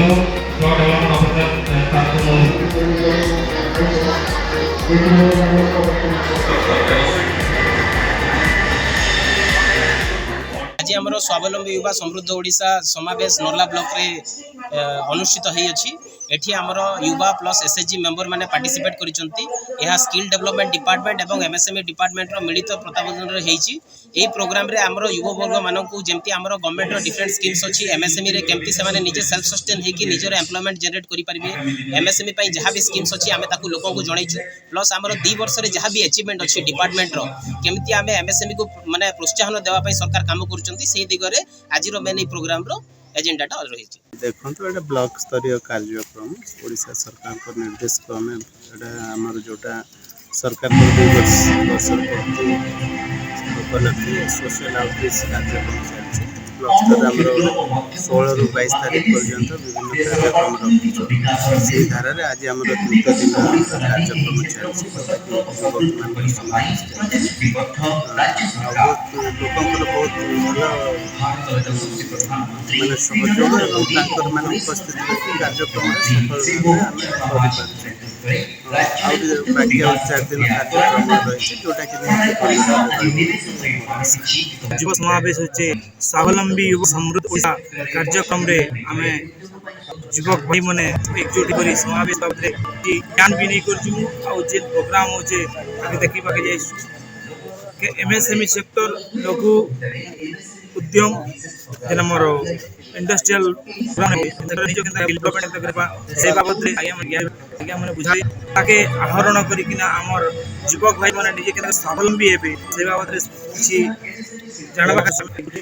Block Development Officer आज आम स्वावलम्बी युवा समृद्ध ओडिशा समावेश नर्ला ब्लॉक रे अनुष्ठित होती आमर युवा प्लस एसएचजी मेंबर मैंने पार्टिसिपेट करिसेंती। यह स्किल डेवलपमेंट डिपार्टमेंट और एमएसएमई डिपार्टमेंट रो मिलित तत्वावधान रे हेची। एही प्रोग्राम रे आमर युवा वर्ग मानकू जेमती आमर गवर्नमेंट रो डिफरेंट स्कीम्स अछि एमएसएमई रे केमती से माने निजे सेल्फ सस्टेन हेकी निजर एम्प्लॉयमेंट जनरेट करि परिबे। एमएसएमई पई जहां भी स्कीम्स अछि आमे ताकू लोकन को जणाइछु। प्लस आमर 2 वर्ष रे जहां भी अचीवमेंट अछि डिपार्टमेंट रो केमती आमे एमएसएमई को माने प्रोत्साहन देवा पई सरकार काम करूचंती। सेही दिगरे आज रो मेन प्रोग्राम रो एजेंडाटा रही। देखो ये ब्लॉक स्तरीय कार्यक्रम ओडिशा सरकार को निर्देश क्रमे आमर जोटा सरकार वर्ष उपलब्धि सोशल आउटरीच कार्यक्रम चलती। ब्लॉक स्तर आम 16 ରୁ 22 तारीख पर्यंत विभिन्न कार्यक्रम रखी से धारा आज आम द्वितीय दिन कार्यक्रम चलती लोक बहुत भल सहयोग मान उपस्थित कार्यक्रम बाकी 4 दिन कार्यक्रम रही जोटा युवा समावेश होचे स्वावलंबी युवा समृद्ध ओडिशा कार्यक्रम रे आमे युवक भाई माने एकजुट करी समावेश बाबरे ज्ञान भी नहीं करजु आ जे प्रोग्राम होचे आगे देखि पाके जाइसु के एमएसएमई सेक्टर लघु उद्यम जेना मोर इंडस्ट्रियल डेवलपमेंट करबा से बाबत रे आया माने बुझाई ताके आहरण करिकिना हमर युवक भाई माने निजे के स्वावलंबी हेबे से बाबत रे किछि जानबा